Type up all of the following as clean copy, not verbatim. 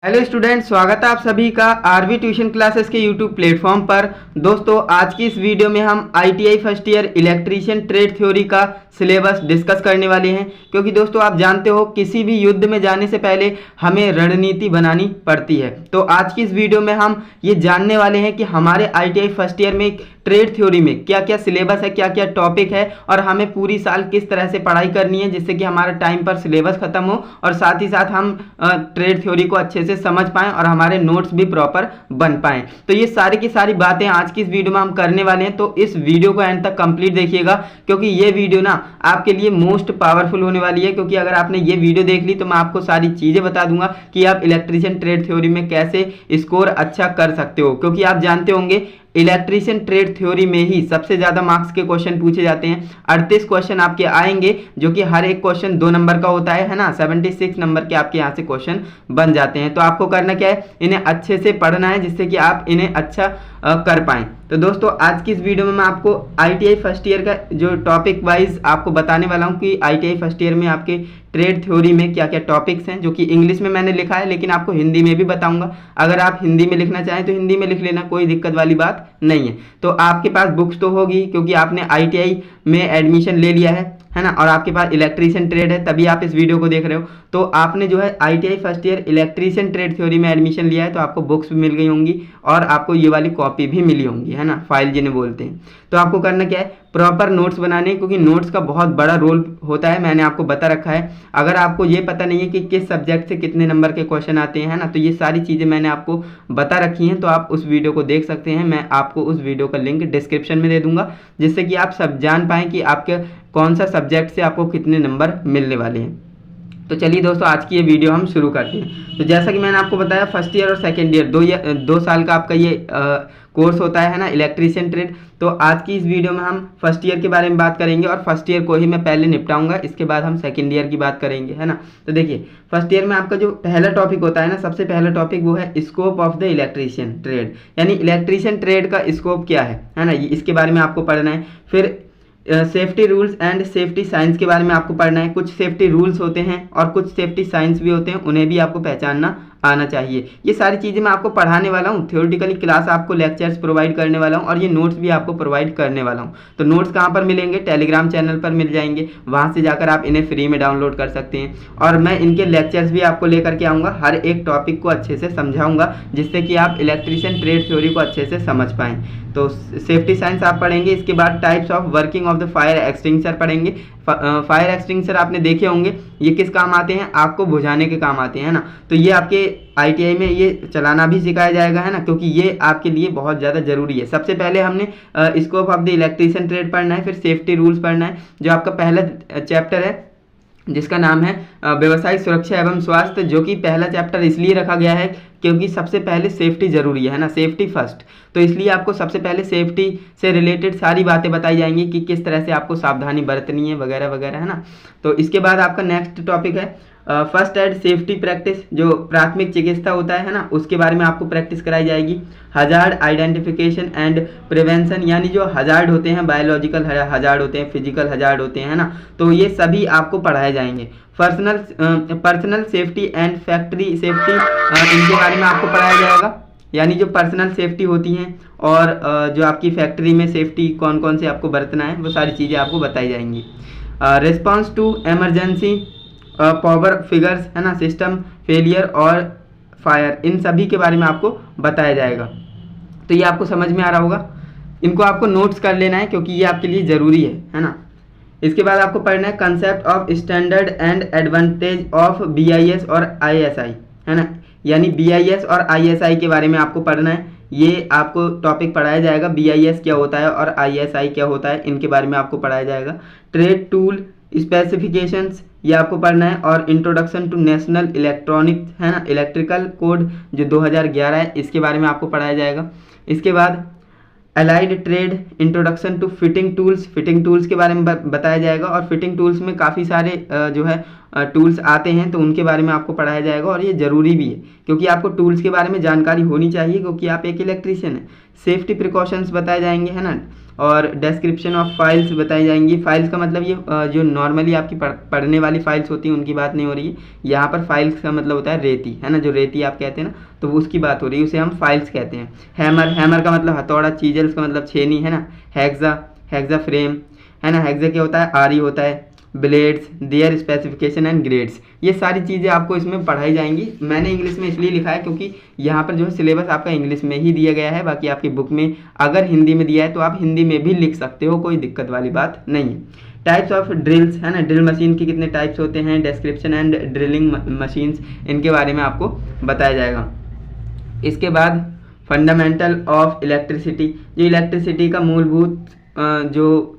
Hello student, स्वागत है आप सभी का आरवी ट्यूशन क्लासेस के यूट्यूब प्लेटफॉर्म पर। दोस्तों, आज की इस वीडियो में हम ITI first year electrician trade theory का सिलेबस डिस्कस करने वाले हैं। क्योंकि दोस्तों आप जानते हो किसी भी युद्ध में जाने से पहले हमें रणनीति बनानी पड़ती है। तो आज की इस वीडियो में हम ये जानने वाले हैं कि हमारे आईटीआई फर्स्ट ईयर में ट्रेड थ्योरी में क्या क्या सिलेबस है, क्या क्या टॉपिक है और हमें पूरी साल किस तरह से पढ़ाई करनी है जिससे कि हमारा टाइम पर सिलेबस खत्म हो और साथ ही साथ हम ट्रेड थ्योरी को अच्छे से समझ पाएं और हमारे नोट्स भी प्रॉपर बन पाएं। तो ये सारी की सारी बातें आज की इस वीडियो में हम करने वाले हैं। तो इस वीडियो को एंड तक कंप्लीट देखिएगा क्योंकि ये वीडियो ना आपके लिए मोस्ट पावरफुल होने वाली है। क्योंकि अगर आपने ये वीडियो देख ली तो मैं आपको सारी चीजें बता दूंगा कि आप इलेक्ट्रीशियन ट्रेड थ्योरी में कैसे स्कोर अच्छा कर सकते हो। क्योंकि आप जानते होंगे इलेक्ट्रीशियन ट्रेड थ्योरी में ही सबसे ज्यादा मार्क्स के क्वेश्चन पूछे जाते हैं। 38 क्वेश्चन आपके आएंगे जो कि हर एक क्वेश्चन 2 नंबर का होता है ना। 76 नंबर के आपके यहाँ से क्वेश्चन बन जाते हैं। तो आपको करना क्या है, इन्हें अच्छे से पढ़ना है जिससे कि आप इन्हें अच्छा कर पाएं। तो दोस्तों आज की इस वीडियो में मैं आपको आईटीआई फर्स्ट ईयर का जो टॉपिक वाइज आपको बताने वाला हूं कि आईटीआई फर्स्ट ईयर में आपके ट्रेड थ्योरी में क्या क्या टॉपिक्स हैं, जो कि इंग्लिश में मैंने लिखा है लेकिन आपको हिंदी में भी बताऊंगा। अगर आप हिंदी में लिखना चाहें तो हिंदी में लिख लेना, कोई दिक्कत वाली बात नहीं है। तो आपके पास बुक्स तो होगी क्योंकि आपने आईटीआई में एडमिशन ले लिया है ना, और आपके पास इलेक्ट्रीशियन ट्रेड है तभी आप इस वीडियो को देख रहे हो। तो आपने जो है ITI first year electrician trade theory में एडमिशन लिया है तो आपको बुक्स भी मिल गई होंगी और आपको ये वाली कॉपी भी मिली होंगी, है ना, फाइल जिन्हें बोलते हैं। तो आपको करना क्या है, प्रॉपर नोट्स बनाने, क्योंकि नोट्स का बहुत बड़ा रोल होता है, मैंने आपको बता रखा है। अगर आपको ये पता नहीं है कि किस सब्जेक्ट से कितने नंबर के क्वेश्चन आते हैं, है ना, तो ये सारी चीज़ें मैंने आपको बता रखी हैं। तो आप उस वीडियो को देख सकते हैं, मैं आपको उस वीडियो का लिंक डिस्क्रिप्शन में दे दूंगा जिससे कि आप सब जान पाएँ कि आपके कौन सा सब्जेक्ट से आपको कितने नंबर मिलने वाले हैं। तो चलिए दोस्तों आज की ये वीडियो हम शुरू करते हैं। तो जैसा कि मैंने आपको बताया फर्स्ट ईयर और सेकेंड ईयर दो साल का आपका ये कोर्स होता है ना, इलेक्ट्रीशियन ट्रेड। तो आज की इस वीडियो में हम फर्स्ट ईयर के बारे में बात करेंगे और फर्स्ट ईयर को ही मैं पहले निपटाऊंगा, इसके बाद हम सेकेंड ईयर की बात करेंगे, है ना। तो देखिए फर्स्ट ईयर में आपका जो पहला टॉपिक होता है ना, सबसे पहला टॉपिक वो है scope of the electrician trade, यानी इलेक्ट्रीशियन ट्रेड का स्कोप क्या है ना, इसके बारे में आपको पढ़ना है। फिर safety rules and safety science के बारे में आपको पढ़ना है। कुछ सेफ्टी रूल्स होते हैं और कुछ सेफ्टी साइंस भी होते हैं, उन्हें भी आपको पहचानना आना चाहिए। ये सारी चीज़ें मैं आपको पढ़ाने वाला हूँ, थ्योरेटिकली क्लास आपको लेक्चर्स प्रोवाइड करने वाला हूँ और ये नोट्स भी आपको प्रोवाइड करने वाला हूँ। तो नोट्स कहाँ पर मिलेंगे, टेलीग्राम चैनल पर मिल जाएंगे, वहाँ से जाकर आप इन्हें फ्री में डाउनलोड कर सकते हैं। और मैं इनके लेक्चर्स भी आपको लेकर के आऊँगा, हर एक टॉपिक को अच्छे से समझाऊँगा जिससे कि आप इलेक्ट्रीशियन ट्रेड थ्योरी को अच्छे से समझ पाएँ। तो सेफ्टी साइंस आप पढ़ेंगे, इसके बाद types of working of the fire extinguisher पढ़ेंगे। फायर एक्सटिंग्विशर आपने देखे होंगे, ये किस काम आते हैं, आपको बुझाने के काम आते हैं ना। तो ये आपके आईटीआई में ये चलाना भी सिखाया जाएगा, है ना, क्योंकि ये आपके लिए बहुत ज़्यादा जरूरी है। सबसे पहले हमने scope of the electrician trade पढ़ना है, फिर सेफ्टी रूल्स पढ़ना है, जो आपका पहला चैप्टर है जिसका नाम है व्यवसायिक सुरक्षा एवं स्वास्थ्य, जो कि पहला चैप्टर इसलिए रखा गया है क्योंकि सबसे पहले सेफ्टी जरूरी है ना, सेफ्टी फर्स्ट। तो इसलिए आपको सबसे पहले सेफ्टी से रिलेटेड सारी बातें बताई जाएंगी कि किस तरह से आपको सावधानी बरतनी है वगैरह वगैरह, है ना। तो इसके बाद आपका नेक्स्ट टॉपिक है फर्स्ट एड सेफ्टी प्रैक्टिस, जो प्राथमिक चिकित्सा होता है ना, उसके बारे में आपको प्रैक्टिस कराई जाएगी। हजार्ड आइडेंटिफिकेशन एंड प्रिवेंशन, यानी जो हजार्ड होते हैं, बायोलॉजिकल हजार्ड होते हैं, फिजिकल हजार्ड होते हैं, है ना, तो ये सभी आपको पढ़ाए जाएंगे। Personal safety and factory safety, इनके बारे में आपको पढ़ाया जाएगा, यानी जो पर्सनल सेफ्टी होती हैं और जो आपकी फैक्ट्री में सेफ्टी कौन कौन से आपको बरतना है, वो सारी चीज़ें आपको बताई जाएंगी। Response to emergency, power figures, है ना, सिस्टम फेलियर और फायर, इन सभी के बारे में आपको बताया जाएगा। तो ये आपको समझ में आ रहा होगा, इनको आपको नोट्स कर लेना है क्योंकि ये आपके लिए ज़रूरी है ना। इसके बाद आपको पढ़ना है concept of standard and advantage of BIS और आईएसआई, है ना, यानी बीआईएस और आईएसआई के बारे में आपको पढ़ना है। ये आपको टॉपिक पढ़ाया जाएगा, बीआईएस क्या होता है और आईएसआई क्या होता है, इनके बारे में आपको पढ़ाया जाएगा। ट्रेड टूल स्पेसिफिकेशंस, ये आपको पढ़ना है, और इंट्रोडक्शन टू नेशनल इलेक्ट्रॉनिक, है ना, इलेक्ट्रिकल कोड जो 2011 है, इसके बारे में आपको पढ़ाया जाएगा। इसके बाद allied trade, introduction to fitting tools के बारे में बताया जाएगा। और फिटिंग टूल्स में काफ़ी सारे जो है टूल्स आते हैं, तो उनके बारे में आपको पढ़ाया जाएगा और ये ज़रूरी भी है क्योंकि आपको टूल्स के बारे में जानकारी होनी चाहिए क्योंकि आप एक इलेक्ट्रीशियन हैं। सेफ्टी प्रिकॉशंस बताए जाएंगे, है ना, और डिस्क्रिप्शन ऑफ फाइल्स बताई जाएंगी। फाइल्स का मतलब ये जो नॉर्मली आपकी पढ़ने वाली फाइल्स होती हैं उनकी बात नहीं हो रही है, यहाँ पर फाइल्स का मतलब होता है रेती, है ना, जो रेती आप कहते हैं ना, तो उसकी बात हो रही है, उसे हम फाइल्स कहते हैं। हैमर का मतलब हथौड़ा, चीजल्स का मतलब छेनी, है ना, हेक्सा फ्रेम, है ना, हेक्सा क्या होता है, आरी होता है, blades, their specification and grades, ये सारी चीज़ें आपको इसमें पढ़ाई जाएंगी। मैंने इंग्लिश में इसलिए लिखा है क्योंकि यहाँ पर जो है सिलेबस आपका इंग्लिश में ही दिया गया है, बाकी आपकी बुक में अगर हिंदी में दिया है तो आप हिंदी में भी लिख सकते हो, कोई दिक्कत वाली बात नहीं है। टाइप्स ऑफ ड्रिल्स, है ना, ड्रिल मशीन के कितने टाइप्स होते हैं, डिस्क्रिप्शन एंड ड्रिलिंग मशीन्स, इनके बारे में आपको बताया जाएगा। इसके बाद फंडामेंटल ऑफ इलेक्ट्रिसिटी, जो इलेक्ट्रिसिटी का मूलभूत जो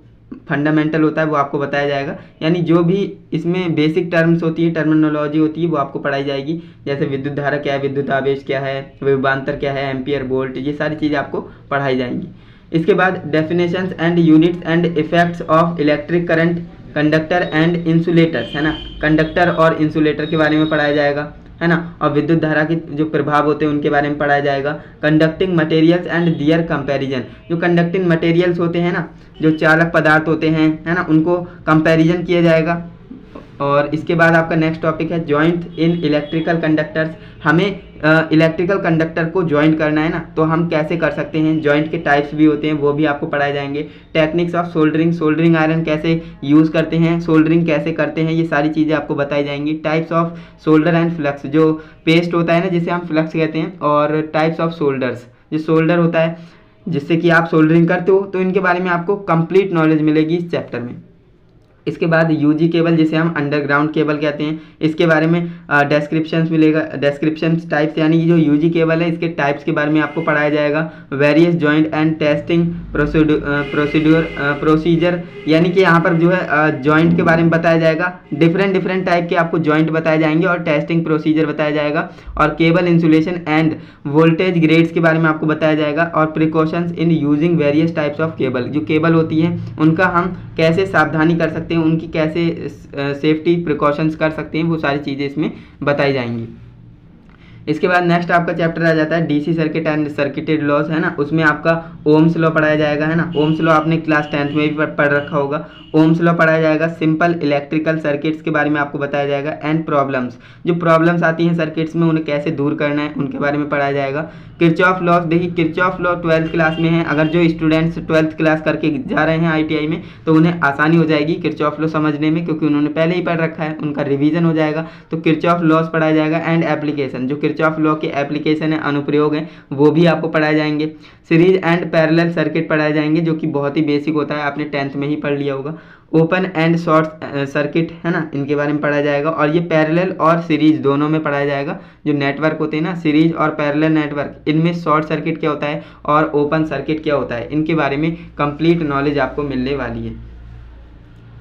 फंडामेंटल होता है वो आपको बताया जाएगा, यानी जो भी इसमें बेसिक टर्म्स होती है, टर्मिनोलॉजी होती है, वो आपको पढ़ाई जाएगी। जैसे विद्युत धारा क्या है, विद्युत आवेश क्या है, विभवांतर क्या है, एम्पियर वोल्ट, ये सारी चीज़ें आपको पढ़ाई जाएंगी। इसके बाद definitions and units and effects of electric current, conductor and insulators, है ना, कंडक्टर और इंसुलेटर के बारे में पढ़ाया जाएगा, है ना, और विद्युत धारा के जो प्रभाव होते हैं उनके बारे में पढ़ाया जाएगा। Conducting materials and their comparison, जो कंडक्टिंग मटेरियल्स होते हैं ना, जो चालक पदार्थ होते हैं, है ना, उनको कंपैरिजन किया जाएगा। और इसके बाद आपका नेक्स्ट टॉपिक है जॉइंट इन इलेक्ट्रिकल कंडक्टर्स, हमें इलेक्ट्रिकल कंडक्टर को ज्वाइंट करना है ना, तो हम कैसे कर सकते हैं, जॉइंट के टाइप्स भी होते हैं वो भी आपको पढ़ाए जाएंगे। Techniques of soldering, soldering iron कैसे यूज़ करते हैं, सोल्डरिंग कैसे करते हैं, ये सारी चीज़ें आपको बताई जाएंगी। Types of solder and flux, जो पेस्ट होता है ना जिसे हम फ्लक्स कहते हैं, और टाइप्स ऑफ सोल्डर्स, जो सोल्डर होता है जिससे कि आप सोल्डरिंग करते हो, तो इनके बारे में आपको कंप्लीट नॉलेज मिलेगी इस चैप्टर में। इसके बाद यूजी केबल, जिसे हम अंडरग्राउंड केबल कहते हैं, इसके बारे में डिस्क्रिप्शंस मिलेगा, डिस्क्रिप्शंस टाइप्स, यानी कि जो यूजी केबल है इसके टाइप्स के बारे में आपको पढ़ाया जाएगा। Various joint and testing procedure, यानी कि यहाँ पर जो है जॉइंट के बारे में बताया जाएगा, डिफरेंट टाइप के आपको जॉइंट बताए जाएंगे और टेस्टिंग प्रोसीजर बताया जाएगा। और cable insulation and voltage grades के बारे में आपको बताया जाएगा। और precautions in using various types of cable, जो केबल होती है उनका हम कैसे सावधानी कर सकते हैं, उनकी कैसे सेफ्टी प्रिकॉशंस कर सकते हैं, वो सारी चीज़ें इसमें बताई जाएंगी। इसके बाद नेक्स्ट आपका चैप्टर आ जाता है DC circuit and circuited loss, है ना, उसमें आपका ओम्स लॉ पढ़ाया जाएगा, है ना, ओम्स लॉ आपने क्लास 10th में भी पढ़ रखा होगा। ओम्स लॉ पढ़ाया जाएगा। सिंपल इलेक्ट्रिकल सर्किट्स के बारे में आपको बताया जाएगा। एंड प्रॉब्लम्स, जो प्रॉब्लम्स आती हैं सर्किट्स में उन्हें कैसे दूर करना है उनके बारे में पढ़ाया जाएगा। किरचॉफ लॉस, देखिए किरचॉफ लॉ 12th क्लास में है, अगर जो स्टूडेंट्स 12th क्लास करके जा रहे हैं ITI में तो उन्हें आसानी हो जाएगी किरचॉफ लॉ समझने में, क्योंकि उन्होंने पहले ही पढ़ रखा है, उनका रिवीजन हो जाएगा। तो किरचॉफ लॉस पढ़ाया जाएगा। एंड एप्लीकेशन, जो किरचॉफ लॉ के एप्लीकेशन है, अनुप्रयोग हैं, वो भी आपको पढ़ाए जाएंगे। सीरीज एंड पैरेलल सर्किट पढ़ाए जाएंगे, जो कि बहुत ही बेसिक होता है, आपने 10th में ही पढ़ लिया होगा। ओपन एंड शॉर्ट सर्किट, है ना, इनके बारे में पढ़ाया जाएगा। और ये पैरेलल और सीरीज दोनों में पढ़ाया जाएगा। जो नेटवर्क होते हैं ना, सीरीज और पैरेलल नेटवर्क, इनमें शॉर्ट सर्किट क्या होता है और ओपन सर्किट क्या होता है, इनके बारे में कंप्लीट नॉलेज आपको मिलने वाली है।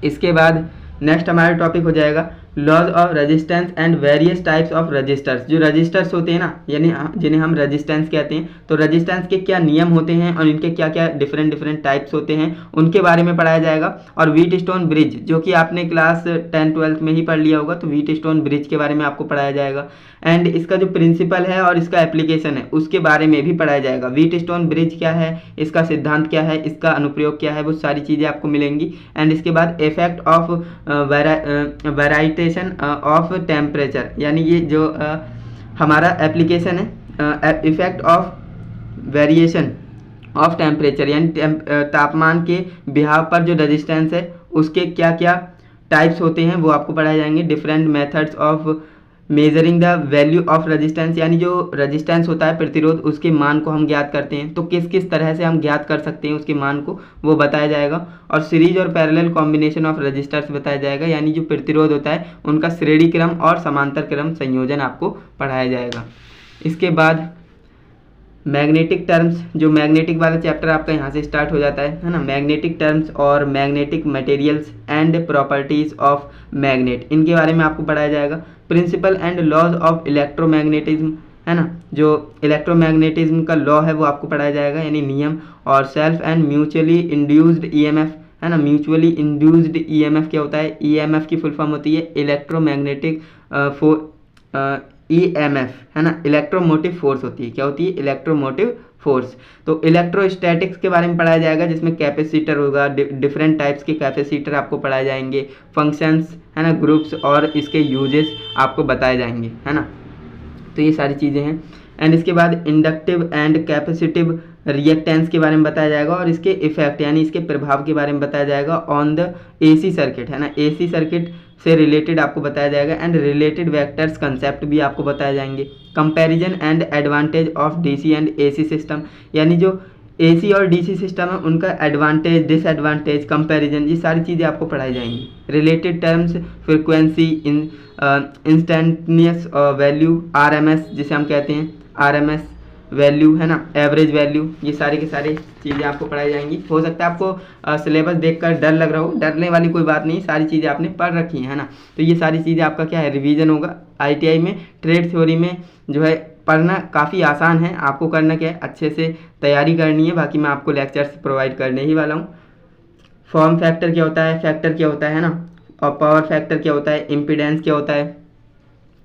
इसके बाद नेक्स्ट हमारा टॉपिक हो जाएगा laws of resistance and various types of resistors. जो रजिस्टर्स होते हैं ना, यानी जिन्हें हम रेजिस्टेंस कहते हैं, तो रेजिस्टेंस के क्या नियम होते हैं और इनके क्या क्या डिफरेंट टाइप्स होते हैं, उनके बारे में पढ़ाया जाएगा। और व्हीटस्टोन ब्रिज, जो कि आपने क्लास 10-12 में ही पढ़ लिया होगा, तो व्हीटस्टोन ब्रिज के बारे में आपको पढ़ाया जाएगा। एंड इसका जो प्रिंसिपल है और इसका एप्लीकेशन है उसके बारे में भी पढ़ाया जाएगा। व्हीटस्टोन ब्रिज क्या है, इसका सिद्धांत क्या है, इसका अनुप्रयोग क्या है, वो सारी चीज़ें आपको मिलेंगी। एंड इसके बाद इफेक्ट ऑफ वेराइटेशन ऑफ टेम्परेचर, यानी ये जो हमारा एप्लीकेशन है, effect of variation of temperature, यानी तापमान के बिहाव पर जो रेजिस्टेंस है उसके क्या क्या टाइप्स होते हैं वो आपको पढ़ाए जाएंगे। Different methods of measuring the value of resistance, यानी जो रेजिस्टेंस होता है प्रतिरोध, उसके मान को हम ज्ञात करते हैं, तो किस किस तरह से हम ज्ञात कर सकते हैं उसके मान को, वो बताया जाएगा। और सीरीज और पैरेलल कॉम्बिनेशन ऑफ रजिस्टर्स बताया जाएगा, यानी जो प्रतिरोध होता है उनका श्रेणी क्रम और समांतर क्रम संयोजन आपको पढ़ाया जाएगा। इसके बाद मैग्नेटिक टर्म्स, जो मैग्नेटिक वाला चैप्टर आपका यहाँ से स्टार्ट हो जाता है ना, मैग्नेटिक टर्म्स और magnetic materials and properties of magnet, इनके बारे में आपको पढ़ाया जाएगा। Principle and laws of electromagnetism, है ना, जो इलेक्ट्रोमैग्नेटिज्म का लॉ है वो आपको पढ़ाया जाएगा, यानी नियम। और self and mutually induced EMF, है ना, म्यूचुअली इंड्यूस्ड EMF क्या होता है, EMF की फुल फॉर्म होती है इलेक्ट्रोमैग्नेटिक EMF, है ना, इलेक्ट्रोमोटिव फोर्स होती है। क्या होती है? Electromotive force. तो इलेक्ट्रोस्टैटिक्स के बारे में पढ़ाया जाएगा, जिसमें कैपेसिटर होगा, डिफरेंट टाइप्स के कैपेसिटर आपको पढ़ाए जाएंगे, फंक्शंस, है ना, ग्रुप्स और इसके यूजेस आपको बताए जाएंगे, है ना। तो ये सारी चीज़ें हैं। एंड इसके बाद इंडक्टिव एंड कैपेसिटिव रिएक्टेंस के बारे में बताया जाएगा और इसके इफेक्ट यानी इसके प्रभाव के बारे में बताया जाएगा ऑन द AC सर्किट, है ना, AC सर्किट से रिलेटेड आपको बताया जाएगा। एंड रिलेटेड वेक्टर्स कंसेप्ट भी आपको बताए जाएंगे। Comparison and advantage of DC and AC system, यानी जो AC और DC सिस्टम है उनका एडवांटेज, डिसएडवांटेज, कंपैरिजन, ये सारी चीज़ें आपको पढ़ाई जाएंगी। Related terms, frequency, instantaneous value, RMS जिसे हम कहते हैं, RMS वैल्यू, है ना, एवरेज वैल्यू, ये सारी की सारी चीज़ें आपको पढ़ाई जाएंगी। हो सकता है आपको सिलेबस देखकर डर लग रहा हो, डरने वाली कोई बात नहीं, सारी चीज़ें आपने पढ़ रखी हैं, है ना। तो ये सारी चीज़ें आपका क्या है, रिवीजन होगा। ITI में ट्रेड थ्योरी में जो है पढ़ना काफ़ी आसान है, आपको करना क्या है, अच्छे से तैयारी करनी है। बाकी मैं आपको लेक्चर्स प्रोवाइड करने ही वाला हूँ। फॉर्म फैक्टर क्या होता है, फैक्टर क्या होता है ना, और पावर फैक्टर क्या होता है, इम्पीडेंस क्या होता है,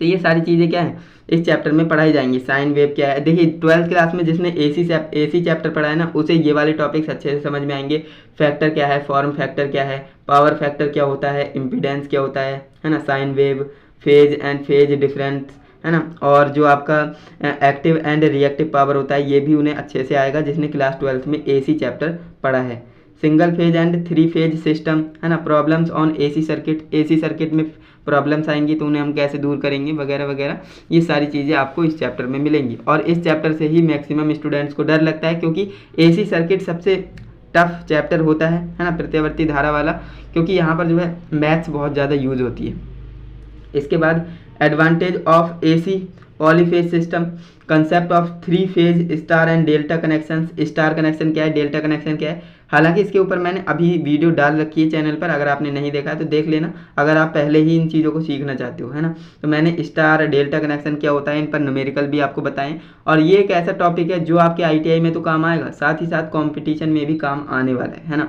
तो ये सारी चीज़ें क्या है इस चैप्टर में पढ़ाई जाएंगी। साइन वेव क्या है, देखिए 12th क्लास में जिसने AC चैप्टर पढ़ा है ना, उसे ये वाले टॉपिक्स अच्छे से समझ में आएंगे। फैक्टर क्या है, फॉर्म फैक्टर क्या है, पावर फैक्टर क्या होता है, इम्पीडेंस क्या होता है ना, sine wave, phase and phase difference, है ना, और जो आपका एक्टिव एंड रिएक्टिव पावर होता है, ये भी उन्हें अच्छे से आएगा जिसने क्लास 12th में AC चैप्टर पढ़ा है। Single phase and 3 phase system, है ना, problems on AC circuit, AC circuit में प्रॉब्लम्स आएंगी तो उन्हें हम कैसे दूर करेंगे वगैरह वगैरह, ये सारी चीज़ें आपको इस चैप्टर में मिलेंगी। और इस चैप्टर से ही मैक्सिमम स्टूडेंट्स को डर लगता है, क्योंकि AC सर्किट सबसे टफ चैप्टर होता है ना, प्रत्यावर्ती धारा वाला, क्योंकि यहाँ पर जो है मैथ्स बहुत ज़्यादा यूज होती है। इसके बाद advantage of AC polyphase system, concept of 3 phase star and delta connection. Star connection क्या है, डेल्टा कनेक्शन क्या है, हालांकि इसके ऊपर मैंने अभी वीडियो डाल रखी है चैनल पर, अगर आपने नहीं देखा है तो देख लेना, अगर आप पहले ही इन चीज़ों को सीखना चाहते हो, है ना। तो मैंने स्टार डेल्टा कनेक्शन क्या होता है, इन पर न्यूमेरिकल भी आपको बताएं। और ये एक ऐसा टॉपिक है जो आपके ITI में तो काम आएगा, साथ ही साथ कॉम्पिटिशन में भी काम आने वाला है ना।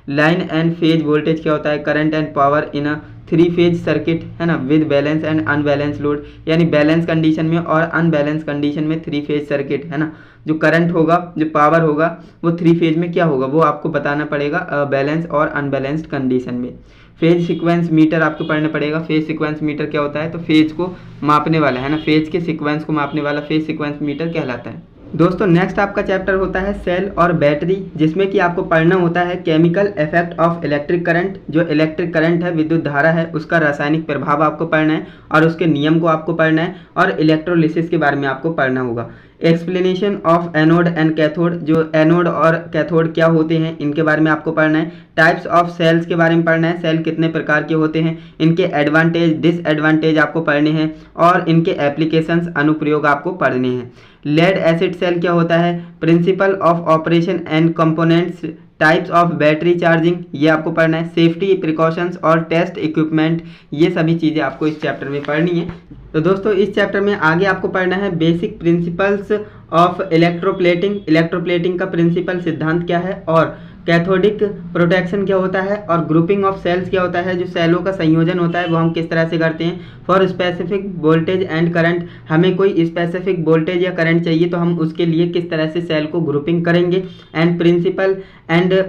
लाइन एंड फेज वोल्टेज क्या होता है, current and power in a 3 phase circuit, है ना, with balance and unbalance load, यानी बैलेंस कंडीशन में और अनबैलेंस कंडीशन में 3 फेज सर्किट, है ना। जो करंट होगा, जो पावर होगा, वो 3 फेज में क्या होगा वो आपको बताना पड़ेगा बैलेंस और अनबैलेंस्ड कंडीशन में। फेज सीक्वेंस मीटर आपको पढ़ना पड़ेगा। फेज सीक्वेंस मीटर क्या होता है, तो फेज को मापने वाला, है ना, फेज के सीक्वेंस को मापने वाला फेज सीक्वेंस मीटर कहलाता है। दोस्तों नेक्स्ट आपका चैप्टर होता है सेल और बैटरी, जिसमें कि आपको पढ़ना होता है chemical effect of electric current. जो इलेक्ट्रिक करंट है, विद्युत धारा है, उसका रासायनिक प्रभाव आपको पढ़ना है और उसके नियम को आपको पढ़ना है, और इलेक्ट्रोलिसिस के बारे में आपको पढ़ना होगा। Explanation of anode and cathode, जो एनोड और कैथोड क्या होते हैं इनके बारे में आपको पढ़ना है। टाइप्स ऑफ सेल्स के बारे में पढ़ना है, सेल कितने प्रकार के होते हैं, इनके एडवांटेज डिसएडवांटेज आपको पढ़ने हैं, और इनके एप्लीकेशंस अनुप्रयोग आपको पढ़ने हैं। लेड एसिड सेल क्या होता है, principle of operation and components, types of battery charging, ये आपको पढ़ना है। सेफ्टी प्रिकॉशंस और टेस्ट इक्विपमेंट, ये सभी चीज़ें आपको इस चैप्टर में पढ़नी है। तो दोस्तों इस चैप्टर में आगे आपको पढ़ना है basic principles of electroplating. Electroplating का प्रिंसिपल सिद्धांत क्या है, और कैथोडिक प्रोटेक्शन क्या होता है, और ग्रुपिंग ऑफ सेल्स क्या होता है, जो सेलों का संयोजन होता है वो हम किस तरह से करते हैं। For specific voltage and current, हमें कोई स्पेसिफिक वोल्टेज या करंट चाहिए तो हम उसके लिए किस तरह से सेल को ग्रुपिंग करेंगे। And principle and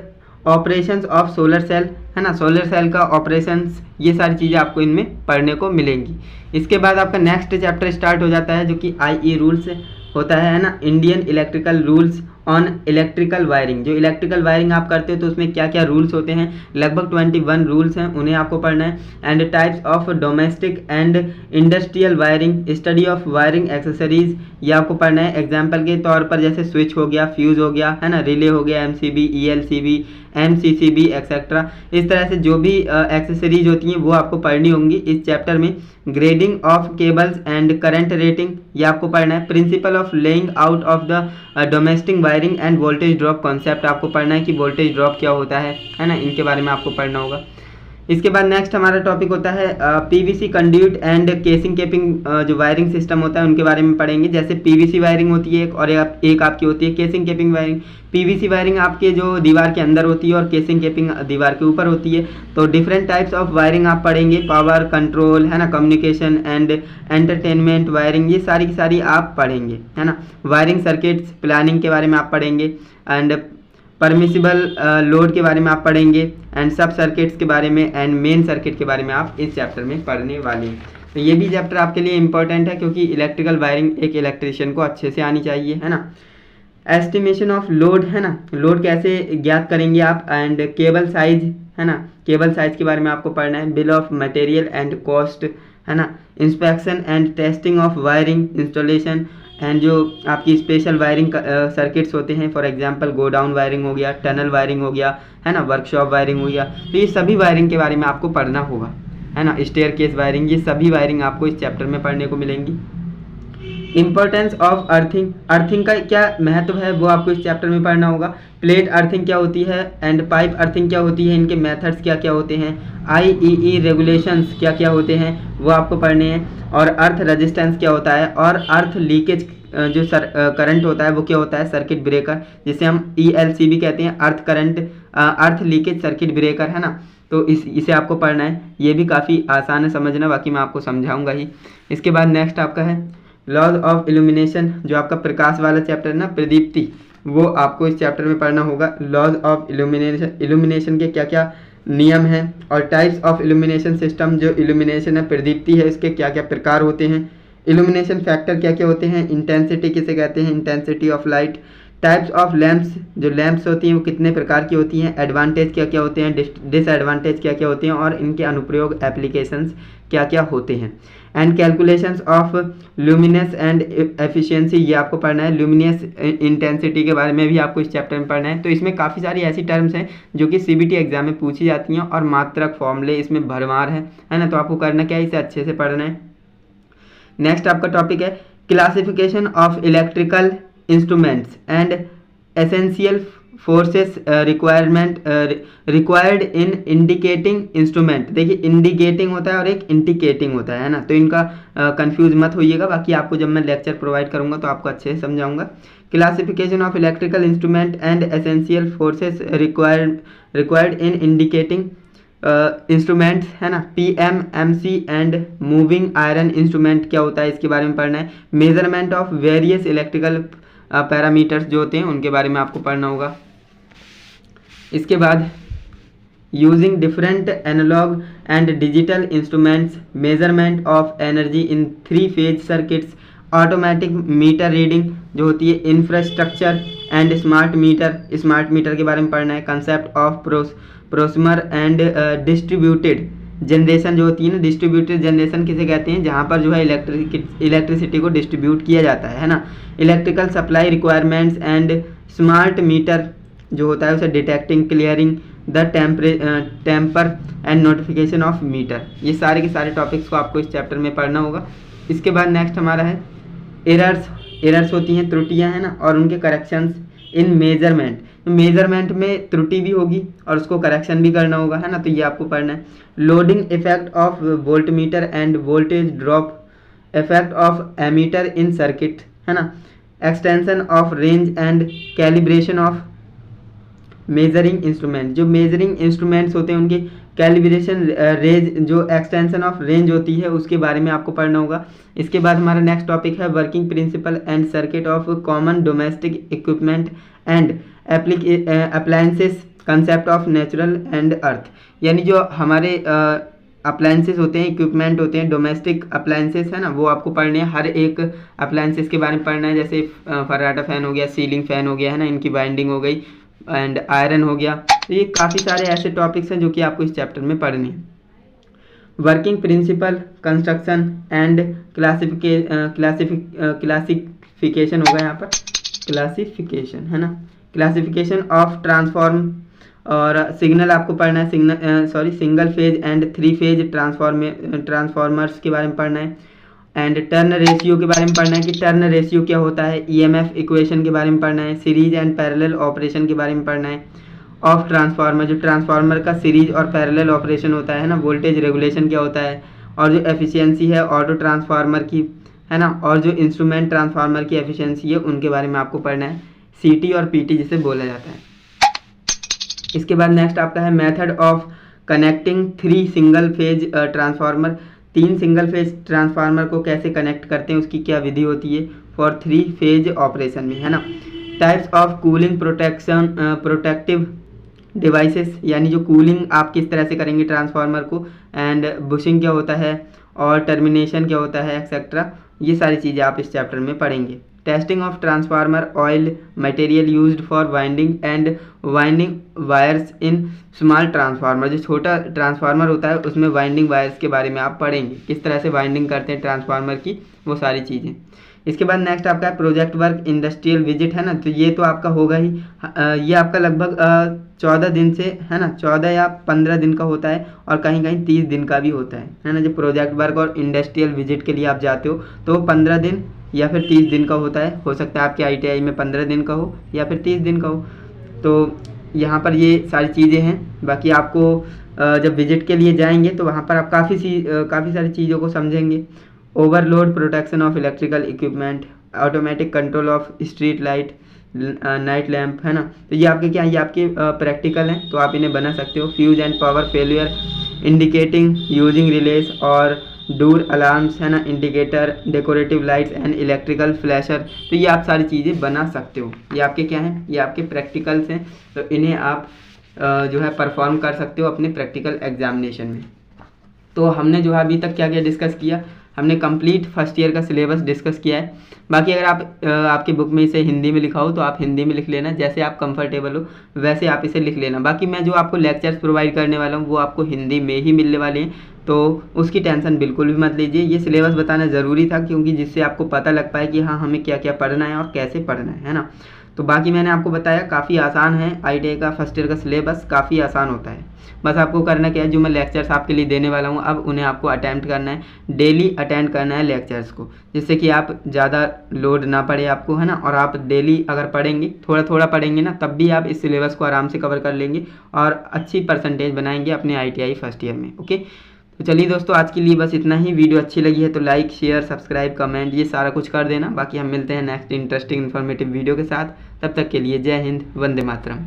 operations of solar cell, है ना, सोलर सेल का ऑपरेशंस, ये सारी चीज़ें आपको इनमें पढ़ने को मिलेंगी। इसके बाद आपका नेक्स्ट चैप्टर स्टार्ट हो जाता है जो कि IE रूल्स होता है ना, Indian electrical rules on electrical wiring. जो इलेक्ट्रिकल वायरिंग आप करते हो तो उसमें क्या क्या रूल्स होते हैं, लगभग 21 रूल्स हैं, उन्हें आपको पढ़ना है। And types of domestic and industrial wiring, study of wiring accessories, ये आपको पढ़ना है। एग्जाम्पल के तौर पर जैसे स्विच हो गया, फ्यूज़ हो गया, है ना, रिले हो गया, MCB, ELCB, MCCB एक्सेट्रा, इस तरह से जो भी एक्सेसरीज होती हैं वो आपको पढ़नी होंगी इस चैप्टर में। Grading of cables and current rating, ये आपको पढ़ना है। Principle of laying out of the domestic wiring and voltage drop concept आपको पढ़ना है कि वोल्टेज ड्रॉप क्या होता है ना, इनके बारे में आपको पढ़ना होगा। इसके बाद नेक्स्ट हमारा टॉपिक होता है पीवीसी कंड्यूट एंड केसिंग केपिंग, जो वायरिंग सिस्टम होता है उनके बारे में पढ़ेंगे। जैसे पीवीसी वायरिंग होती है एक, और एक आपकी होती है केसिंग केपिंग वायरिंग। पीवीसी वायरिंग आपके जो दीवार के अंदर होती है और केसिंग केपिंग दीवार के ऊपर होती है। तो डिफरेंट टाइप्स ऑफ वायरिंग आप पढ़ेंगे, पावर कंट्रोल है ना, कम्युनिकेशन एंड एंटरटेनमेंट वायरिंग, ये सारी की सारी आप पढ़ेंगे है ना। वायरिंग सर्किट्स प्लानिंग के बारे में आप पढ़ेंगे, एंड परमिसिबल लोड के बारे में आप पढ़ेंगे, एंड सब सर्किट्स के बारे में, एंड मेन सर्किट के बारे में आप इस चैप्टर में पढ़ने वाले हैं। तो ये भी चैप्टर आपके लिए इंपॉर्टेंट है, क्योंकि इलेक्ट्रिकल वायरिंग एक इलेक्ट्रिशियन को अच्छे से आनी चाहिए है ना। एस्टिमेशन ऑफ लोड है ना, लोड कैसे ज्ञात करेंगे आप, एंड केबल साइज है ना, केबल साइज के बारे में आपको पढ़ना है। Bill of material and cost है ना, inspection and testing of wiring installation, and जो आपकी स्पेशल वायरिंग सर्किट्स होते हैं, फॉर एग्जांपल गोडाउन वायरिंग हो गया, टनल वायरिंग हो गया है ना, वर्कशॉप वायरिंग हो गया। तो ये सभी वायरिंग के बारे में आपको पढ़ना होगा है ना। स्टेयरकेस वायरिंग, ये सभी वायरिंग आपको इस चैप्टर में पढ़ने को मिलेंगी। इंपॉर्टेंस ऑफ अर्थिंग, अर्थिंग का क्या महत्व है वो आपको इस चैप्टर में पढ़ना होगा। प्लेट अर्थिंग क्या होती है, एंड पाइप अर्थिंग क्या होती है, इनके मेथड्स क्या क्या होते हैं, IEE रेगुलेशंस क्या क्या होते हैं वो आपको पढ़ने हैं। और अर्थ रेजिस्टेंस क्या होता है, और अर्थ लीकेज जो करंट होता है वो क्या होता है, सर्किट ब्रेकर, जिसे हम ELC भी कहते हैं, earth current earth leakage circuit breaker है ना। तो इसे आपको पढ़ना है। ये भी काफ़ी आसान है समझना, बाकी मैं आपको समझाऊंगा ही। इसके बाद नेक्स्ट आपका है लॉज ऑफ इल्यूमिनेशन, जो आपका प्रकाश वाला चैप्टर है ना, प्रदीप्ति, वो आपको इस चैप्टर में पढ़ना होगा। लॉज ऑफ इल्यूमिनेशन, इल्यूमिनेशन के क्या क्या नियम हैं, और टाइप्स ऑफ इल्यूमिनेशन सिस्टम, जो इल्यूमिनेशन है प्रदीप्ति है, इसके क्या क्या प्रकार होते हैं। इल्यूमिनेशन फैक्टर क्या क्या होते हैं, इंटेंसिटी किसे कहते हैं, intensity of light. Types of lamps, जो लैंप्स होती हैं वो कितने प्रकार की होती हैं, एडवांटेज क्या क्या होते हैं, डिसएडवांटेज क्या क्या होते हैं, और इनके अनुप्रयोग एप्लीकेशंस क्या क्या होते हैं। And calculations of luminance and efficiency, ये आपको पढ़ना है। ल्यूमिनेस इंटेंसिटी के बारे में भी आपको इस चैप्टर में पढ़ना है। तो इसमें काफ़ी सारी ऐसी टर्म्स हैं जो कि CBT एग्जाम में पूछी जाती हैं, और मात्रक फॉर्मूले इसमें भरमार है ना। तो आपको करना क्या है, इसे अच्छे से पढ़ना है। नेक्स्ट आपका टॉपिक है classification of electrical instruments and essential forces required in indicating instrument. देखिए इंडिकेटिंग होता है और एक इंडिकेटिंग होता है ना, तो इनका कंफ्यूज मत होइएगा। बाकी आपको जब मैं लेक्चर प्रोवाइड करूंगा तो आपको अच्छे से समझाऊंगा। Classification of electrical instrument and essential forces required in indicating instruments है ना। PMMC and moving iron instrument क्या होता है, इसके बारे में पढ़ना है। Measurement of various electrical parameters जो होते हैं उनके बारे में आपको पढ़ना होगा। इसके बाद using different analog and digital instruments, measurement of energy in 3 phase circuits, automatic meter reading जो होती है, इंफ्रास्ट्रक्चर एंड स्मार्ट मीटर के बारे में पढ़ना है। Concept of prosumer and distributed generation जो होती है ना, डिस्ट्रीब्यूटेड जनरेशन किसे कहते हैं, जहाँ पर जो है इलेक्ट्रिसिटी को डिस्ट्रीब्यूट किया जाता है ना। Electrical supply requirements and smart meter जो होता है उसे detecting clearing the tamper and notification of meter. ये सारे के सारे टॉपिक्स को आपको इस चैप्टर में पढ़ना होगा। इसके बाद नेक्स्ट हमारा है एरर्स होती हैं, त्रुटियां हैं ना, और उनके करेक्शंस इन मेजरमेंट। तो मेजरमेंट में त्रुटि भी होगी और उसको करेक्शन भी करना होगा है ना, तो ये आपको पढ़ना है। Loading effect of voltmeter and voltage drop effect of ammeter in circuit है ना। Extension of range and calibration of measuring instrument, जो मेजरिंग इंस्ट्रूमेंट्स होते हैं उनकी कैलिब्रेशन रेंज, जो एक्सटेंशन ऑफ रेंज होती है उसके बारे में आपको पढ़ना होगा। इसके बाद हमारा नेक्स्ट टॉपिक है working principle and circuit of common domestic equipment and appliances, concept of natural and earth. यानी जो हमारे अप्लायंसेस होते हैं, इक्विपमेंट होते हैं, डोमेस्टिक अप्लायंसेस है ना, वो आपको पढ़ने हैं। हर एक अप्लायंसेस के बारे में पढ़ना है, जैसे फराटा फैन हो गया, सीलिंग फैन हो गया है ना, इनकी वाइंडिंग हो गई, एंड आयरन हो गया। तो ये काफ़ी सारे ऐसे टॉपिक्स हैं जो कि आपको इस चैप्टर में पढ़ने हैं। Working principle, construction and classification होगा यहाँ पर, क्लासिफिकेशन है ना, क्लासिफिकेशन ऑफ ट्रांसफॉर्म और सिग्नल आपको पढ़ना है। Single phase and 3 phase transformers के बारे में पढ़ना है। एंड टर्न रेशियो के बारे में पढ़ना है कि टर्न रेशियो क्या होता है। EMF इक्वेशन के बारे में पढ़ना है। सीरीज एंड पैरेलल ऑपरेशन के बारे में पढ़ना है। ऑफ ट्रांसफार्मर, जो ट्रांसफार्मर का सीरीज और पैरेलल ऑपरेशन होता है ना, वोल्टेज रेगुलेशन क्या होता है, और जो एफिशिएंसी है ऑटो ट्रांसफार्मर की, है ना, और जो इंस्ट्रूमेंट ट्रांसफार्मर की एफिशिएंसी है उनके बारे में आपको पढ़ना है, सीटी और पीटी जिसे बोला जाता है। इसके बाद नेक्स्ट आपका है method of connecting 3 single phase transformer. 3 single phase transformer को कैसे कनेक्ट करते हैं, उसकी क्या विधि होती है फॉर 3 फेज ऑपरेशन में, है ना। Types of cooling protective devices, यानी जो कूलिंग आप किस तरह से करेंगे ट्रांसफार्मर को, एंड बुशिंग क्या होता है, और टर्मिनेशन क्या होता है, एक्सेट्रा, ये सारी चीज़ें आप इस चैप्टर में पढ़ेंगे। Testing of transformer oil material used for winding and winding wires in small transformer, जो छोटा ट्रांसफार्मर होता है उसमें वाइंडिंग वायर्स के बारे में आप पढ़ेंगे, किस तरह से वाइंडिंग करते हैं ट्रांसफार्मर की, वो सारी चीज़ें। इसके बाद नेक्स्ट आपका है प्रोजेक्ट वर्क इंडस्ट्रियल विजिट, है ना, तो ये तो आपका होगा ही। ये आपका लगभग 14 दिन से, है ना, 14 या 15 दिन का होता है, और कहीं कहीं 30 दिन का भी होता है ना। जो प्रोजेक्ट वर्क और इंडस्ट्रियल विजिट के लिए आप जाते हो तो 15 दिन या फिर 30 दिन का होता है, हो सकता है आपके ITI में 15 दिन का हो या फिर 30 दिन का हो। तो यहाँ पर ये सारी चीज़ें हैं। बाकी आपको जब विजिट के लिए जाएंगे तो वहाँ पर आप काफ़ी सारी चीज़ों को समझेंगे। Overload protection of electrical equipment, automatic control of street light, night lamp, है ना, तो ये आपके क्या, ये आपके प्रैक्टिकल हैं, तो आप इन्हें बना सकते हो। Fuse and power failure indicating using relays और डोर अलार्म्स, है ना, indicator, decorative lights and electrical flasher, तो ये आप सारी चीज़ें बना सकते हो। ये आपके क्या हैं, ये आपके प्रैक्टिकल्स हैं, तो इन्हें आप जो है परफॉर्म कर सकते हो अपने प्रैक्टिकल एग्जामिनेशन में। तो हमने जो है अभी तक क्या क्या डिस्कस किया, हमने कंप्लीट फर्स्ट ईयर का सिलेबस डिस्कस किया है। बाकी अगर आप आपकी बुक में इसे हिंदी में लिखा हो तो आप हिंदी में लिख लेना, जैसे आप कंफर्टेबल हो वैसे आप इसे लिख लेना। बाकी मैं जो आपको लेक्चर्स प्रोवाइड करने वाला हूँ वो आपको हिंदी में ही मिलने वाले हैं, तो उसकी टेंशन बिल्कुल भी मत लीजिए। ये सिलेबस बताना ज़रूरी था क्योंकि जिससे आपको पता लग पाए कि हाँ हमें क्या क्या पढ़ना है और कैसे पढ़ना है ना। तो बाकी मैंने आपको बताया काफ़ी आसान है, ITI का फर्स्ट ईयर का सिलेबस काफ़ी आसान होता है। बस आपको करना क्या है, जो मैं लेक्चर्स आपके लिए देने वाला हूँ अब उन्हें आपको अटेम्प्ट करना है, डेली अटेंड करना है लेक्चर्स को, जिससे कि आप ज़्यादा लोड ना पड़े आपको, है ना। और आप डेली अगर पढ़ेंगे, थोड़ा थोड़ा पढ़ेंगे ना, तब भी आप इस सिलेबस को आराम से कवर कर लेंगे और अच्छी परसेंटेज बनाएंगे अपने ITI फर्स्ट ईयर में। ओके, तो चलिए दोस्तों, आज के लिए बस इतना ही। वीडियो अच्छी लगी है तो लाइक, शेयर, सब्सक्राइब, कमेंट, ये सारा कुछ कर देना। बाकी हम मिलते हैं नेक्स्ट इंटरेस्टिंग इन्फॉर्मेटिव वीडियो के साथ। तब तक के लिए जय हिंद, वंदे मातरम।